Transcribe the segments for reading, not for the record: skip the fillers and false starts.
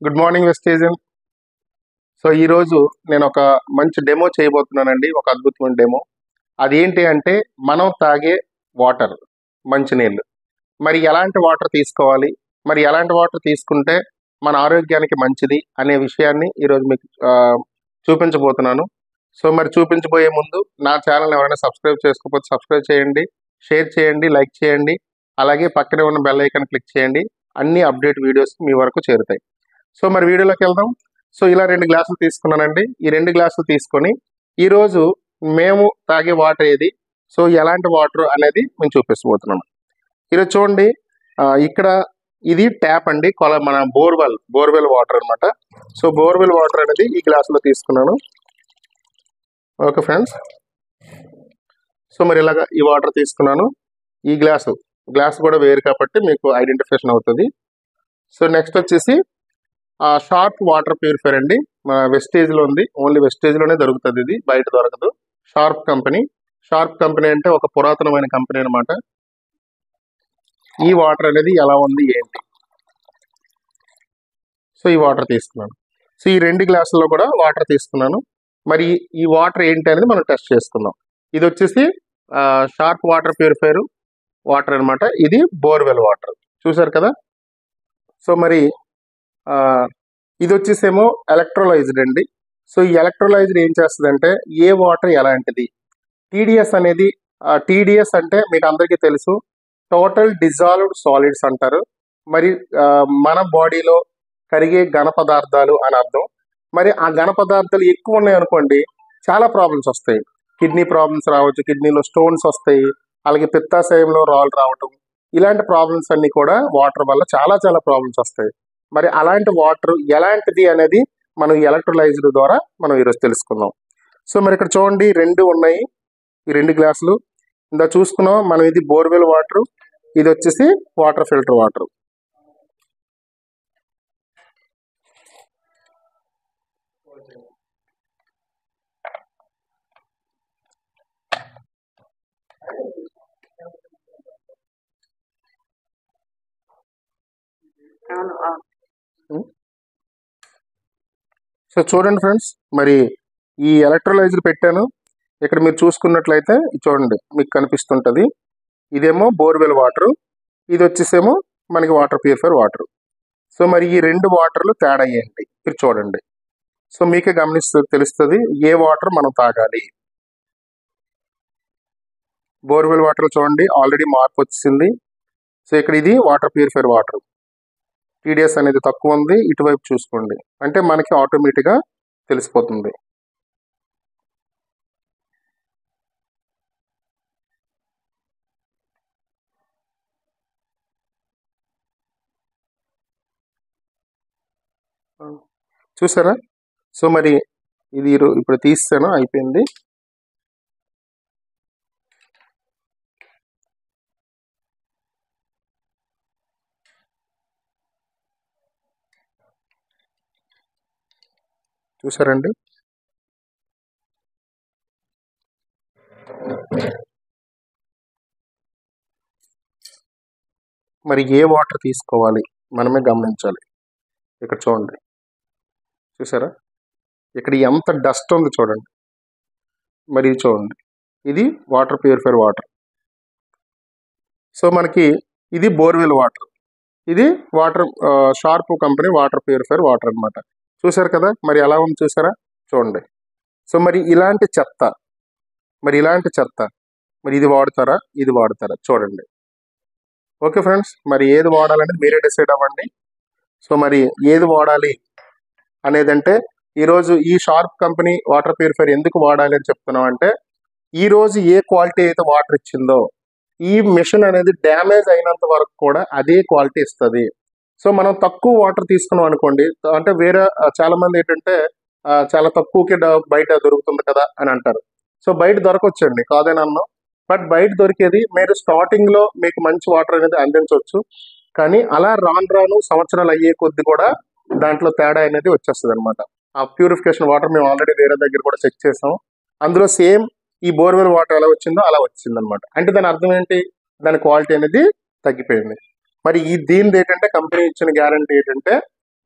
Good morning వెస్టేజన్. So ఈరోజు నేను ఒక మంచి డెమో చేయబోతున్నానండి, ఒక అద్భుతమైన డెమో. అదేంటి అంటే మనం తాగే వాటర్, మంచినీళ్ళు. మరి ఎలాంటి వాటర్ తీసుకోవాలి, మరి ఎలాంటి వాటర్ తీసుకుంటే మన ఆరోగ్యానికి మంచిది అనే విషయాన్ని ఈరోజు మీకు చూపించబోతున్నాను. సో మరి చూపించబోయే ముందు నా ఛానల్ ఎవరైనా సబ్స్క్రైబ్ చేసుకోకపోతే సబ్స్క్రైబ్ చేయండి, షేర్ చేయండి, లైక్ చేయండి. అలాగే పక్కనే ఉన్న బెల్ ఐకాన్ క్లిక్ చేయండి. అన్ని అప్డేట్ వీడియోస్ మీ వరకు చేరుతాయి. సో మరి వీడియోలోకి వెళ్దాం. సో ఇలా 2 గ్లాసులు తీసుకున్నానండి. ఈ 2 గ్లాసులు తీసుకొని ఈరోజు మేము తాగే వాటర్ ఏది, సో ఎలాంటి వాటర్ అనేది మేము చూపిస్తబోతున్నాం. ఈరోజు చూడండి, ఇక్కడ ఇది ట్యాప్ అండి, మన బోర్వెల్ వాటర్ అనమాట. సో బోర్వెల్ వాటర్ అనేది ఈ గ్లాసులో తీసుకున్నాను. ఓకే ఫ్రెండ్స్, సో మరి ఇలాగా ఈ వాటర్ తీసుకున్నాను. ఈ గ్లాస్ కూడా వేరు కాబట్టి మీకు ఐడెంటిఫికేషన్ అవుతుంది. సో నెక్స్ట్ వచ్చేసి షార్ప్ వాటర్ ప్యూరిఫైర్ అండి, మన వెస్టేజ్లో ఉంది. ఓన్లీ వెస్టేజ్లోనే దొరుకుతుంది, ఇది బయట దొరకదు. షార్ప్ కంపెనీ అంటే ఒక పురాతనమైన కంపెనీ అనమాట. ఈ వాటర్ అనేది ఎలా ఉంది ఏంటి, సో ఈ వాటర్ తీసుకున్నాను. సో ఈ 2 గ్లాసుల్లో కూడా వాటర్ తీసుకున్నాను. మరి ఈ వాటర్ ఏంటి అనేది మనం టెస్ట్ చేసుకుందాం. ఇది వచ్చేసి షార్ప్ వాటర్ ప్యూరిఫైర్ వాటర్ అనమాట. ఇది బోర్వెల్ వాటర్, చూసారు కదా. సో మరి ఇది వచ్చేసేమో ఎలక్ట్రోలైజ్డ్ అండి. సో ఈ ఎలక్ట్రోలైజ్డ్ ఏం చేస్తుందంటే ఏ వాటర్ ఎలాంటిది, టీడీఎస్ అనేది, టీడీఎస్ అంటే మీకు అందరికీ తెలుసు, టోటల్ డిజాల్వ్డ్ సాలిడ్స్ అంటారు. మరి మన బాడీలో కరిగే ఘన పదార్థాలు అని అర్థం. మరి ఆ ఘన పదార్థాలు ఎక్కువ ఉన్నాయి అనుకోండి, చాలా ప్రాబ్లమ్స్ వస్తాయి. కిడ్నీ ప్రాబ్లమ్స్ రావచ్చు, కిడ్నీలో స్టోన్స్ వస్తాయి, అలాగే పిత్తాశయంలో రాళ్ళు రావటం, ఇలాంటి ప్రాబ్లమ్స్ అన్ని కూడా వాటర్ వల్ల చాలా ప్రాబ్లమ్స్ వస్తాయి. మరి అలాంటి వాటర్ ఎలాంటిది అనేది మనం ఎలక్ట్రోలైజ్డ్ ద్వారా మనం ఈరోజు తెలుసుకుందాం. సో మరి ఇక్కడ చూడండి 2 ఉన్నాయి, ఈ 2 గ్లాసులు. ఇందా చూసుకున్నాం మనం, ఇది బోర్వెల్ వాటర్, ఇది వచ్చేసి వాటర్ ఫిల్టర్ వాటర్. సో చూడండి ఫ్రెండ్స్, మరి ఈ ఎలక్ట్రోలైజర్ పెట్టాను. ఇక్కడ మీరు చూసుకున్నట్లయితే చూడండి, మీకు కనిపిస్తుంటుంది. ఇదేమో బోర్వెల్ వాటర్, ఇది వచ్చేసేమో మనకి వాటర్ ప్యూరిఫైర్ వాటర్. సో మరి ఈ 2 వాటర్లు తేడా ఏంటి మీరు చూడండి. సో మీకే తెలుస్తుంది ఏ వాటర్ మనం తాగాలి. బోర్వెల్ వాటర్ చూడండి ఆల్రెడీ మార్పు వచ్చింది. సో ఇక్కడ ఇది వాటర్ ప్యూరిఫైర్ వాటర్, టీడీఎస్ అనేది తక్కువ ఉంది. ఇటువైపు చూసుకోండి, అంటే మనకి ఆటోమేటిక్గా తెలిసిపోతుంది. చూసారా. సో మరి ఇది ఇప్పుడు తీసాను, అయిపోయింది. చూసారండి. మరి ఏ వాటర్ తీసుకోవాలి మనమే గమనించాలి. ఇక్కడ చూడండి, చూసారా ఇక్కడ ఎంత డస్ట్ ఉంది చూడండి. మరి ఇది చూడండి, ఇది వాటర్ ప్యూరిఫైర్ వాటర్. సో మనకి ఇది బోర్వెల్ వాటర్, ఇది water sharp company water purifier water అనమాట. చూసారు కదా మరి ఎలా ఉంది, చూసారా చూడండి. సో మరి ఇలాంటి చెత్త మరి ఇది వాడతారా, ఇది వాడతారా చూడండి. ఓకే ఫ్రెండ్స్, మరి ఏది వాడాలనేది మీరే డిసైడ్ అవ్వండి. సో మరి ఏది వాడాలి అనేదంటే, ఈరోజు ఈ షార్ప్ కంపెనీ వాటర్ ప్యూరిఫైర్ ఎందుకు వాడాలి అని చెప్తున్నాం అంటే, ఈరోజు ఏ క్వాలిటీ అయితే వాటర్ ఇచ్చిందో ఈ మిషన్ అనేది డ్యామేజ్ అయినంత వరకు కూడా అదే క్వాలిటీ ఇస్తుంది. సో మనం తక్కువ వాటర్ తీసుకున్నాం అనుకోండి, అంటే వేరే చాలా మంది ఏంటంటే చాలా తక్కువకే బయట దొరుకుతుంది కదా అని అంటారు. సో బయట దొరకొచ్చండి, కాదని అన్నాం. బట్ బయట దొరికేది మీరు స్టార్టింగ్లో మీకు మంచి వాటర్ అనేది అందించవచ్చు, కానీ అలా రాను సంవత్సరాలు అయ్యే కొద్ది కూడా దాంట్లో తేడా అనేది వచ్చేస్తుంది అనమాట. ఆ ప్యూరిఫికేషన్ వాటర్ మేము ఆల్రెడీ వేరే దగ్గర కూడా చెక్ చేసాం, అందులో సేమ్ ఈ బోర్వెల్ వాటర్ ఎలా వచ్చిందో అలా వచ్చింది అనమాట. అంటే దాని అర్థం ఏంటి, దాని క్వాలిటీ అనేది తగ్గిపోయింది. మరి దీనిది ఏంటంటే కంపెనీ ఇచ్చిన గ్యారంటీ ఏంటంటే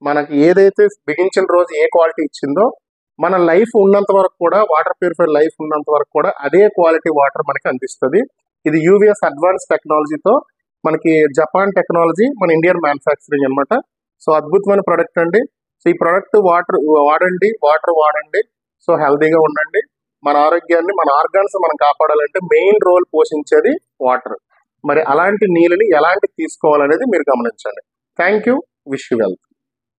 మనకి ఏదైతే బిగించిన రోజు ఏ క్వాలిటీ ఇచ్చిందో మన లైఫ్ ఉన్నంత వరకు కూడా, వాటర్ ప్యూరిఫైర్ లైఫ్ ఉన్నంత వరకు కూడా అదే క్వాలిటీ వాటర్ మనకి అందిస్తుంది. ఇది యూవీఎస్ అడ్వాన్స్ టెక్నాలజీతో, మనకి జపాన్ టెక్నాలజీ, మన ఇండియన్ మ్యానుఫ్యాక్చరింగ్ అనమాట. సో అద్భుతమైన ప్రొడక్ట్ అండి. సో ఈ ప్రొడక్ట్ వాడండి, వాటర్ వాడండి. సో హెల్తీగా ఉండండి. మన ఆరోగ్యాన్ని, మన ఆర్గాన్స్ మనం కాపాడాలంటే మెయిన్ రోల్ పోషించేది వాటర్. మరి అలాంటి నీళ్ళని ఎలాంటి తీసుకోవాలనేది మీరు గమనించండి. Thank you. Wish you wealth.